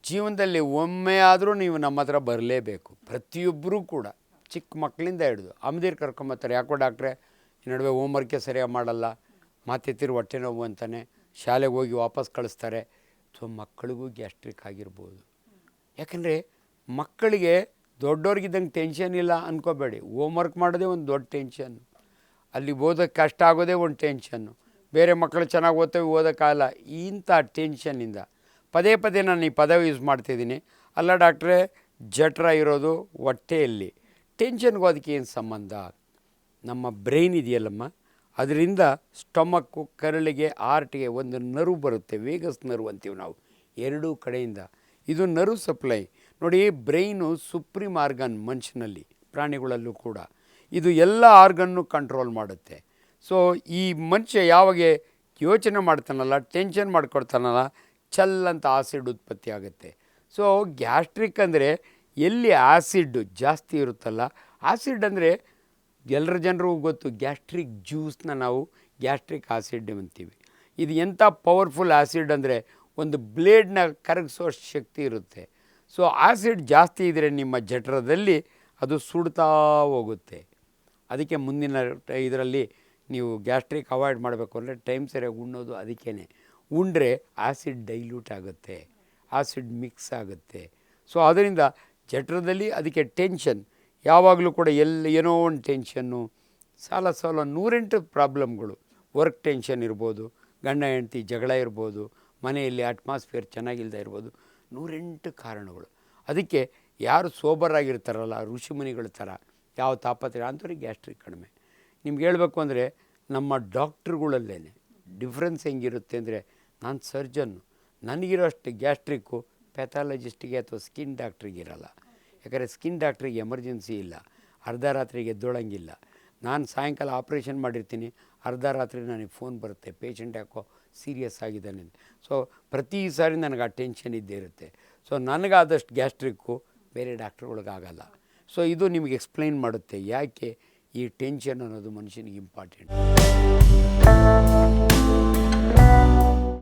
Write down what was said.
ಜೀವನದಲ್ಲಿ ಒಮ್ಮೆ ಆದರೂ ನೀವು ನಮ್ಮ ಹತ್ರ ಬರಲೇಬೇಕು. ಪ್ರತಿಯೊಬ್ಬರೂ ಕೂಡ ಚಿಕ್ಕ ಮಕ್ಕಳಿಂದ ಹಿಡಿದು ಅಮ್ಮದಿರು ಕರ್ಕೊಂಬರ್ತಾರೆ. ಯಾಕೋ ಡಾಕ್ಟ್ರೆ ಈ ನಡುವೆ ಹೋಮ್ವರ್ಕೇ ಸರಿಯಾಗಿ ಮಾಡಲ್ಲ, ಮಾತೆತ್ತಿರು ಹೊಟ್ಟೆ ನೋವು ಅಂತಾನೆ, ಶಾಲೆಗೆ ಹೋಗಿ ವಾಪಸ್ ಕಳಿಸ್ತಾರೆ. ಸೊ ಮಕ್ಕಳಿಗೂ ಗ್ಯಾಸ್ಟ್ರಿಕ್ ಆಗಿರ್ಬೋದು. ಯಾಕಂದರೆ ಮಕ್ಕಳಿಗೆ ದೊಡ್ಡವ್ರಿಗಿದ್ದಂಗೆ ಟೆನ್ಷನ್ ಇಲ್ಲ ಅಂದ್ಕೋಬೇಡಿ. ಹೋಮ್ವರ್ಕ್ ಮಾಡೋದೇ ಒಂದು ದೊಡ್ಡ ಟೆನ್ಷನ್ನು, ಅಲ್ಲಿ ಓದೋಕ್ಕೆ ಕಷ್ಟ ಆಗೋದೇ ಒಂದು ಟೆನ್ಷನ್ನು. ಬೇರೆ ಮಕ್ಕಳು ಚೆನ್ನಾಗಿ ಓದ್ತೇವೆ, ಓದೋಕ್ಕಾಗಲ್ಲ. ಇಂಥ ಟೆನ್ಷನ್ನಿಂದ ಪದೇ ಪದೇ ನಾನು ಈ ಪದ ಯೂಸ್ ಮಾಡ್ತಿದ್ದೀನಿ. ಅಲ್ಲ ಡಾಕ್ಟ್ರೇ, ಜಠರ ಇರೋದು ಹೊಟ್ಟೆಯಲ್ಲಿ, ಟೆನ್ಷನ್ಗೂ ಅದಕ್ಕೆ ಏನು ಸಂಬಂಧ? ನಮ್ಮ ಬ್ರೈನ್ ಇದೆಯಲ್ಲಮ್ಮ, ಅದರಿಂದ ಸ್ಟಮಕ್ಕು, ಕರಳಿಗೆ, ಹಾರ್ಟಿಗೆ ಒಂದು ನರ್ವ್ ಬರುತ್ತೆ, ವೇಗಸ್ ನರ್ವ್ ಅಂತೀವಿ ನಾವು, ಎರಡೂ ಕಡೆಯಿಂದ. ಇದು ನರ್ವ್ ಸಪ್ಲೈ ನೋಡಿ. ಬ್ರೈನು ಸುಪ್ರೀಮ್ ಆರ್ಗನ್ ಮನುಷ್ಯನಲ್ಲಿ, ಪ್ರಾಣಿಗಳಲ್ಲೂ ಕೂಡ. ಇದು ಎಲ್ಲ ಆರ್ಗನ್ನು ಕಂಟ್ರೋಲ್ ಮಾಡುತ್ತೆ. ಸೊ ಈ ಮನುಷ್ಯ ಯಾವಾಗ ಯೋಚನೆ ಮಾಡ್ತಾನಲ್ಲ, ಟೆನ್ಷನ್ ಮಾಡ್ಕೊಡ್ತಾನಲ್ಲ, ಚಲ್ಲಂತ ಆಸಿಡ್ ಉತ್ಪತ್ತಿ ಆಗುತ್ತೆ. ಸೊ ಗ್ಯಾಸ್ಟ್ರಿಕ್ ಅಂದರೆ ಎಲ್ಲಿ ಆಸಿಡ್ ಜಾಸ್ತಿ ಇರುತ್ತಲ್ಲ, ಆಸಿಡ್ ಅಂದರೆ ಎಲ್ಲರ ಜನರಿಗೂ ಗೊತ್ತು, ಗ್ಯಾಸ್ಟ್ರಿಕ್ ಜ್ಯೂಸ್ನ ನಾವು ಗ್ಯಾಸ್ಟ್ರಿಕ್ ಆಸಿಡ್ ಅಂತೀವಿ. ಇದು ಎಂಥ ಪವರ್ಫುಲ್ ಆಸಿಡ್ ಅಂದರೆ ಒಂದು ಬ್ಲೇಡ್ನ ಕರಗಿಸೋ ಶಕ್ತಿ ಇರುತ್ತೆ. ಸೊ ಆಸಿಡ್ ಜಾಸ್ತಿ ಇದ್ದರೆ ನಿಮ್ಮ ಜಠರದಲ್ಲಿ ಅದು ಸುಡ್ತಾ ಹೋಗುತ್ತೆ. ಅದಕ್ಕೆ ಮುಂದಿನ ಇದರಲ್ಲಿ ನೀವು ಗ್ಯಾಸ್ಟ್ರಿಕ್ ಅವಾಯ್ಡ್ ಮಾಡಬೇಕು ಅಂದರೆ ಟೈಮ್ ಸರಿಯಾಗಿ ಉಣ್ಣೋದು. ಅದಕ್ಕೇ ಉಂಡ್ರೆ ಆಸಿಡ್ ಡೈಲ್ಯೂಟ್ ಆಗುತ್ತೆ, ಆಸಿಡ್ ಮಿಕ್ಸ್ ಆಗುತ್ತೆ. ಸೊ ಅದರಿಂದ ಜಠರದಲ್ಲಿ ಅದಕ್ಕೆ ಟೆನ್ಷನ್ ಯಾವಾಗಲೂ ಕೂಡ ಏನೋ ಒಂದು ಟೆನ್ಷನ್ನು, ಸಾಲ 108 ಪ್ರಾಬ್ಲಮ್ಗಳು. ವರ್ಕ್ ಟೆನ್ಷನ್ ಇರ್ಬೋದು, ಗಂಡ ಹೆಂಡತಿ ಜಗಳ ಇರ್ಬೋದು, ಮನೆಯಲ್ಲಿ ಅಟ್ಮಾಸ್ಫಿಯರ್ ಚೆನ್ನಾಗಿಲ್ಲದೆ ಇರ್ಬೋದು, 108 ಕಾರಣಗಳು. ಅದಕ್ಕೆ ಯಾರು ಸೋಬರಾಗಿರ್ತಾರಲ್ಲ, ಋಷಿಮುನಿಗಳ ಥರ, ಯಾವ ತಾಪತ್ರೆ ಅಂಥವ್ರಿಗೆ ಗ್ಯಾಸ್ಟ್ರಿಕ್ ಕಡಿಮೆ. ನಿಮ್ಗೆ ಹೇಳಬೇಕು ಅಂದರೆ ನಮ್ಮ ಡಾಕ್ಟ್ರುಗಳಲ್ಲೇ ಡಿಫ್ರೆನ್ಸ್ ಹೆಂಗಿರುತ್ತೆ ಅಂದರೆ, ನಾನು ಸರ್ಜನ್ನು, ನನಗಿರೋ ಅಷ್ಟು ಗ್ಯಾಸ್ಟ್ರಿಕ್ಕು ಪ್ಯಾಥಾಲಜಿಸ್ಟಿಗೆ ಅಥವಾ ಸ್ಕಿನ್ ಡಾಕ್ಟ್ರಿಗೆ ಇರೋಲ್ಲ. ಯಾಕಂದರೆ ಸ್ಕಿನ್ ಡಾಕ್ಟ್ರಿಗೆ ಎಮರ್ಜೆನ್ಸಿ ಇಲ್ಲ, ಅರ್ಧ ರಾತ್ರಿಗೆ ಎದ್ದೊಳಂಗಿಲ್ಲ. ನಾನು ಸಾಯಂಕಾಲ ಆಪ್ರೇಷನ್ ಮಾಡಿರ್ತೀನಿ, ಅರ್ಧ ರಾತ್ರಿ ನನಗೆ ಫೋನ್ ಬರುತ್ತೆ, ಪೇಷಂಟ್ ಯಾಕೋ ಸೀರಿಯಸ್ ಆಗಿದ್ದಾನೆ ಅಂತ. ಸೊ ಪ್ರತಿ ಸಾರಿ ನನಗೆ ಆ ಟೆನ್ಷನ್ ಇದ್ದೇ ಇರುತ್ತೆ. ಸೊ ನನಗಾದಷ್ಟು ಗ್ಯಾಸ್ಟ್ರಿಕ್ಕು ಬೇರೆ ಡಾಕ್ಟ್ರುಗಳಿಗಾಗಲ್ಲ. ಸೊ ಇದು ನಿಮಗೆ ಎಕ್ಸ್ಪ್ಲೈನ್ ಮಾಡುತ್ತೆ ಯಾಕೆ ಈ ಟೆನ್ಷನ್ ಅನ್ನೋದು ಮನುಷ್ಯನಿಗೆ ಇಂಪಾರ್ಟೆಂಟ್.